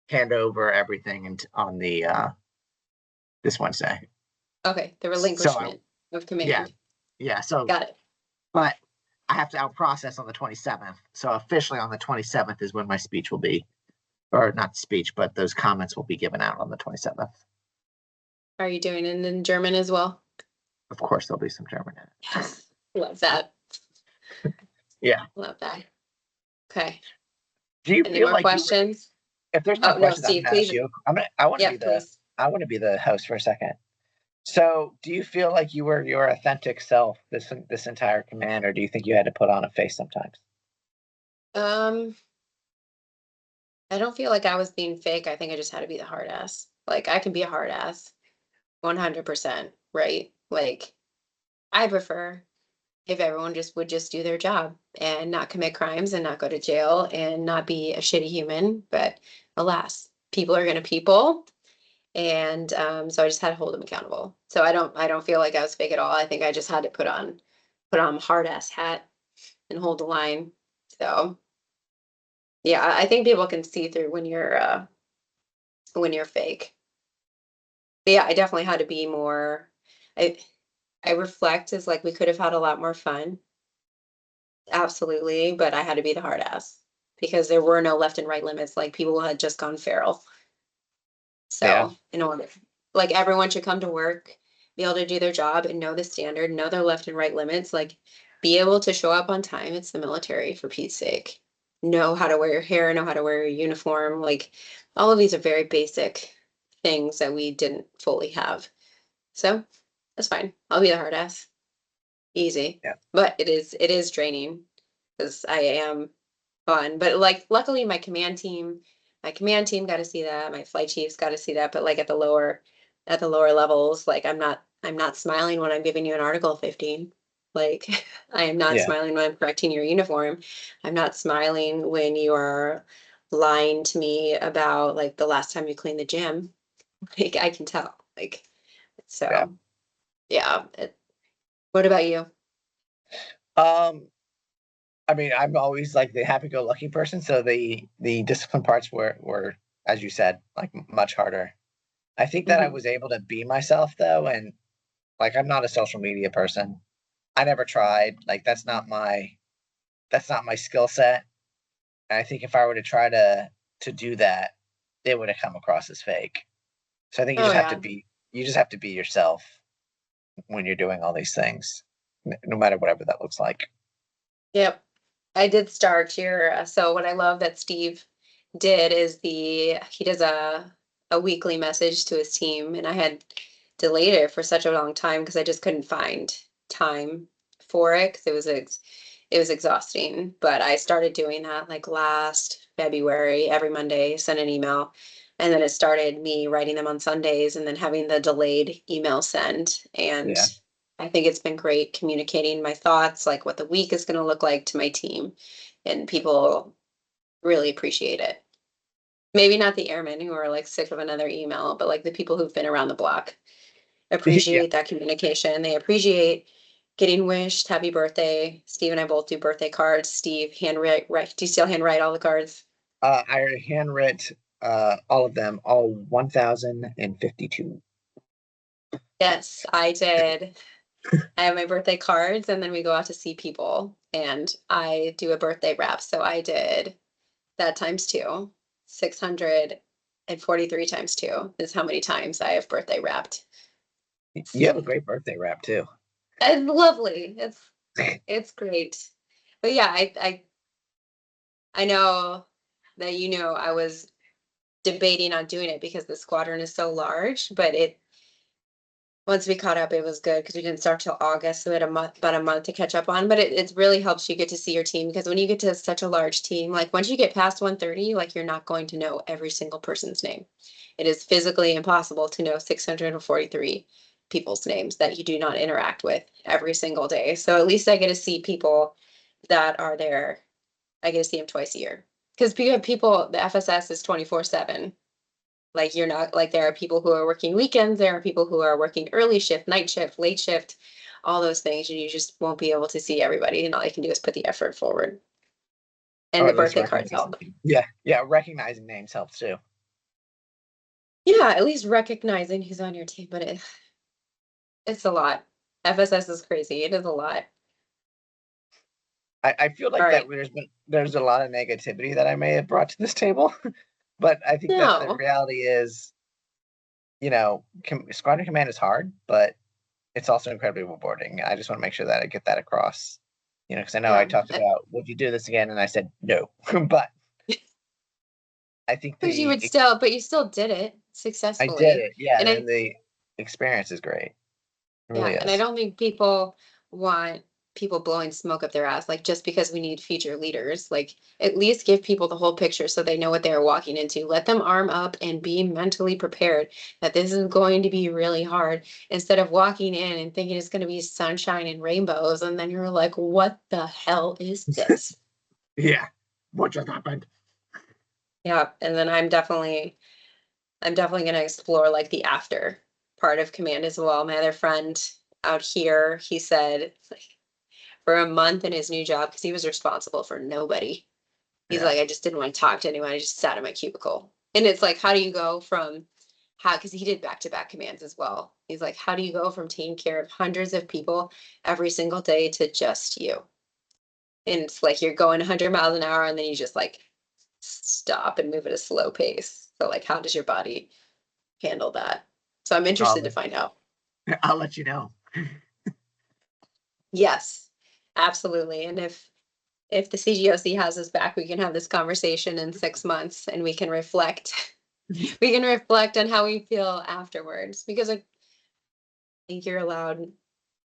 hand over everything on the this Wednesday. Okay. The relinquishment of command. Yeah. So Got it. But I have to out process on the 27th. So officially on the 27th is when my speech will be, or not speech, but those comments will be given out on the 27th. Are you doing it in German as well? Of course, there'll be some German in it. Yes. Love that. Yeah. Love that. Okay. Do you Any feel more like questions? if there's no Oh, no, questions, I'm Steve, gonna ask please. you. I want to Yeah, be please. the host for a second. So, do you feel like you were your authentic self this entire command, or do you think you had to put on a face sometimes? I don't feel like I was being fake. I think I just had to be the hard ass. Like I can be a hard ass 100%, right? Like I prefer if everyone just would just do their job and not commit crimes and not go to jail and not be a shitty human. But alas, people are gonna people. And so I just had to hold them accountable. So I don't feel like I was fake at all. I think I just had to put on hard ass hat and hold the line. So yeah, I think people can see through when you're fake. But yeah, I definitely had to be more. I I reflect as like we could have had a lot more fun, absolutely, but I had to be the hard ass because there were no left and right limits. Like people had just gone feral. Yeah. So in order, like everyone should come to work, be able to do their job and know the standard, know their left and right limits, like be able to show up on time. It's the military for Pete's sake. Know how to wear your hair, know how to wear your uniform. Like all of these are very basic things that we didn't fully have. So that's fine. I'll be the hard ass. Easy. Yeah. But it is draining because I am fun. But like luckily my command team got to see that, my flight chiefs got to see that, but like at the lower levels, like I'm not smiling when I'm giving you an Article 15. Like I am not Yeah. smiling when I'm correcting your uniform. I'm not smiling when you are lying to me about like the last time you cleaned the gym. Like I can tell. Like Yeah. so yeah. What about you? Um, I mean, I'm always like the happy-go-lucky person, so the discipline parts were, as you said, like much harder. I think that I Mhm. was able to be myself though, and like I'm not a social media person. I never tried. Like that's not my skill set. And I think if I were to try to do that, it would have come across as fake. So I think Oh yeah. you just have to be yourself when you're doing all these things, no matter whatever that looks like. Yep. I did start here. So what I love that Steve did is he does a weekly message to his team, and I had delayed it for such a long time because I just couldn't find time for it because it was exhausting. But I started doing that like last February, every Monday, send an email. And then it started me writing them on Sundays and then having the delayed email send. And Yeah. I think it's been great communicating my thoughts, like what the week is going to look like to my team. And people really appreciate it. Maybe not the airmen who are like sick of another email, but like the people who've been around the block appreciate that communication. They appreciate getting wished happy birthday. Steve and I both do birthday cards. Steve, handwrite, do you still handwrite all the cards? I handwrit all of them, all 1,052. Yes, I did. I have my birthday cards and then we go out to see people and I do a birthday wrap. So I did that times two. 643 times two is how many times I have birthday wrapped. You have a great birthday wrap too. It's lovely. It's great. But yeah, I know that I was debating on doing it because the squadron is so large, but once we caught up, it was good because we didn't start till August, so we had about a month to catch up on. But it really helps you get to see your team because when you get to such a large team, like once you get past 130, like you're not going to know every single person's name. It is physically impossible to know 643 people's names that you do not interact with every single day. So at least I get to see people that are there. I get to see them twice a year because people, the FSS is 24/7. Like you're not like there are people who are working weekends, there are people who are working early shift, night shift, late shift, all those things, and you just won't be able to see everybody. And all you can do is put the effort forward. And Or the at least birthday cards recognizing. help. Yeah, recognizing names helps too. Yeah, at least recognizing who's on your team, but it's a lot. FSS is crazy. It is a lot. I feel All like that right. there's a lot of negativity that I may have brought to this table, but I think that the No. reality is, squadron command is hard, but it's also incredibly rewarding. I just want to make sure that I get that across. Because I know I Yeah. talked about would you do this again, and I said no, but I think But you still did it I did successfully. it. Yeah, And and the experience is great. It really Yeah, and I is. don't think people want people blowing smoke up their ass, like just because we need future leaders. Like at least give people the whole picture so they know what they're walking into. Let them arm up and be mentally prepared that this is going to be really hard instead of walking in and thinking it's going to be sunshine and rainbows. And then you're like, what the hell is this? Yeah. What just happened? Yeah, and then I'm definitely going to explore like the after part of command as well. My other friend out here, he said like for a month in his new job because he was responsible for nobody. He's Yeah. like, I just didn't want to talk to anyone. I just sat in my cubicle. And it's like, how do you go from because he did back-to-back commands as well. He's like, how do you go from taking care of hundreds of people every single day to just you? And it's like you're going 100 miles an hour and then you just like stop and move at a slow pace. So like, how does your body handle that? So I'm interested to find out. I'll let you know. Yes, absolutely. And if the CGOC has us back, we can have this conversation in 6 months and we can reflect. We can reflect on how we feel afterwards because I think you're allowed.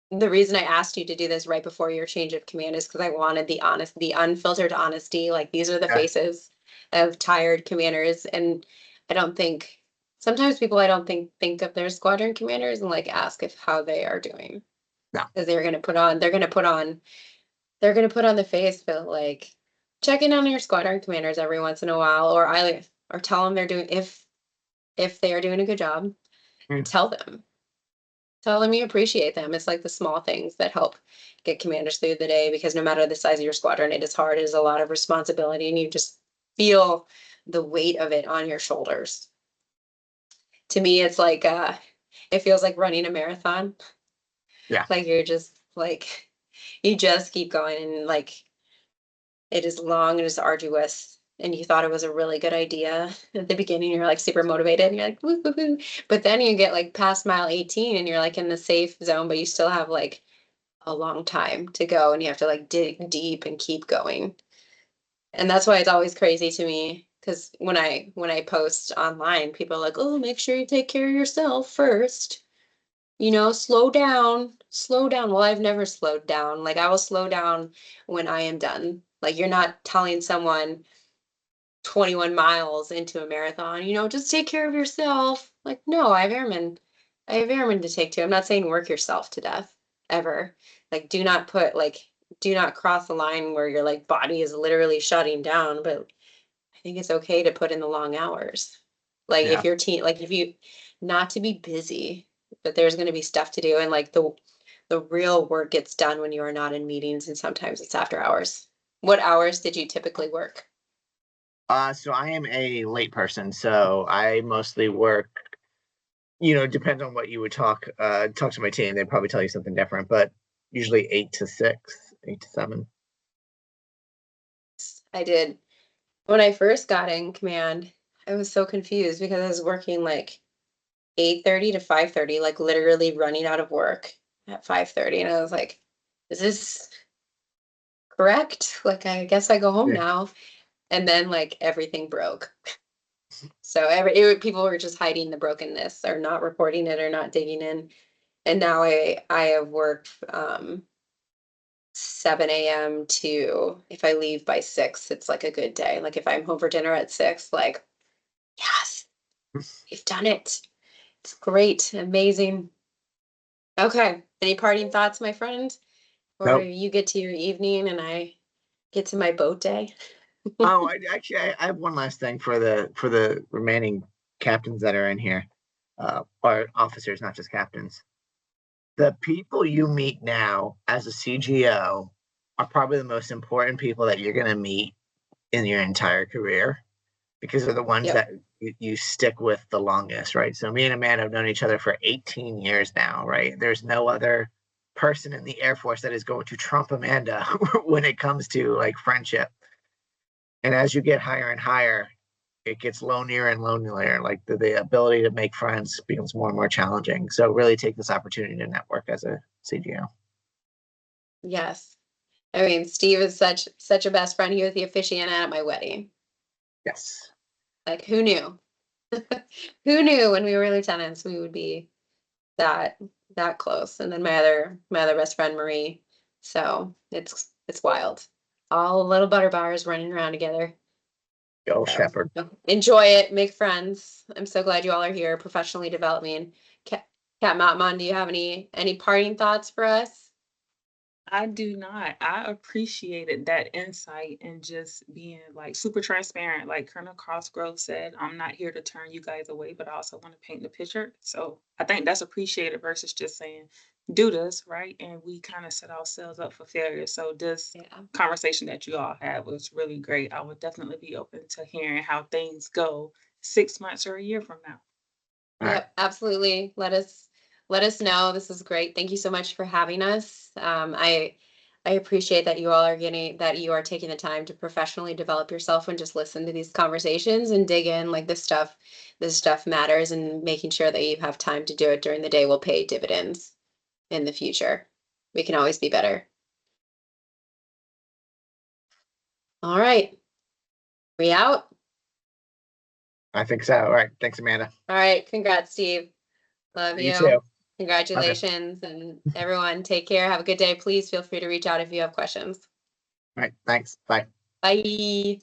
The reason I asked you to do this right before your change of command is because I wanted the unfiltered honesty. Like these are the Yeah. faces of tired commanders, and I don't think sometimes people I don't think of their squadron commanders and like ask if how they are doing No. because they're gonna put on the face, but like check in on your squadron commanders every once in a while, or tell them they're doing if they are doing a good job, Mm. tell them you appreciate them. It's like the small things that help get commanders through the day because no matter the size of your squadron, it is hard. It is a lot of responsibility, and you just feel the weight of it on your shoulders. To me, it's like it feels like running a marathon. Yeah. Like you're just like you just keep going and like it is long and it's arduous and you thought it was a really good idea at the beginning, you're like super motivated and you're like woo, woo, woo. But then you get like past mile 18 and you're like in the safe zone, but you still have like a long time to go and you have to like dig deep and keep going. And that's why it's always crazy to me because when I post online, people are like, oh, make sure you take care of yourself first. Slow down, slow down. Well, I've never slowed down. Like I will slow down when I am done. Like you're not telling someone 21 miles into a marathon, just take care of yourself. Like, no, I have airmen to take to. I'm not saying work yourself to death ever. Like, do not cross the line where your like body is literally shutting down. But I think it's okay to put in the long hours. Like Yeah. if your team, like if you, not to be busy, but there's going to be stuff to do, and like the real work gets done when you are not in meetings, and sometimes it's after hours. What hours did you typically work? So I am a late person, so I mostly work, depends on what you would talk to my team. They'd probably tell you something different, but usually 8 to 6, 8 to 7. I did when I first got in command. I was so confused because I was working like 8:30 to 5:30, like literally running out of work at 5:30, and I was like, "Is this correct? Like, I guess I go home Yeah. now." And then like everything broke. So people were just hiding the brokenness or not reporting it or not digging in. And now I have worked 7 a.m. to, if I leave by 6, it's like a good day. Like if I'm home for dinner at 6, like, yes, we've done it. It's great, amazing. Okay. Any parting thoughts, my friend? Or Nope. you get to your evening and I get to my boat day? Oh, I have one last thing for the remaining captains that are in here, or officers, not just captains. The people you meet now as a CGO are probably the most important people that you're going to meet in your entire career, because they're the ones Yep. that you stick with the longest, right? So me and Amanda have known each other for 18 years now, right? There's no other person in the Air Force that is going to trump Amanda when it comes to like friendship. And as you get higher and higher, it gets lonelier and lonelier. Like the ability to make friends becomes more and more challenging. So really take this opportunity to network as a CGO. Yes. I mean, Steve is such a best friend. He was the officiant at my wedding. Yes. Like, who knew? Who knew when we were lieutenants we would be that that close? And then my other best friend Marie. So it's wild. All little butter bars running around together. Go So Shepherd. enjoy it, make friends. I'm so glad you all are here, professionally developing. Cat Matmon, do you have any parting thoughts for us? I do not. I appreciated that insight and just being like super transparent. Like Colonel Cosgrove said, I'm not here to turn you guys away, but I also want to paint the picture. So I think that's appreciated versus just saying, do this, right? And we kind of set ourselves up for failure. So this Yeah. conversation that you all had was really great. I would definitely be open to hearing how things go 6 months or a year from now. All right. Yep, absolutely. Let us know. This is great. Thank you so much for having us. I appreciate that you are taking the time to professionally develop yourself and just listen to these conversations and dig in. Like this stuff matters, and making sure that you have time to do it during the day will pay dividends in the future. We can always be better. All right. We out. I think so. All right. Thanks, Amanda. All right. Congrats, Steve. Love You you. too. Love you. Congratulations, and everyone take care. Have a good day. Please feel free to reach out if you have questions. All right. Thanks. Bye. Bye.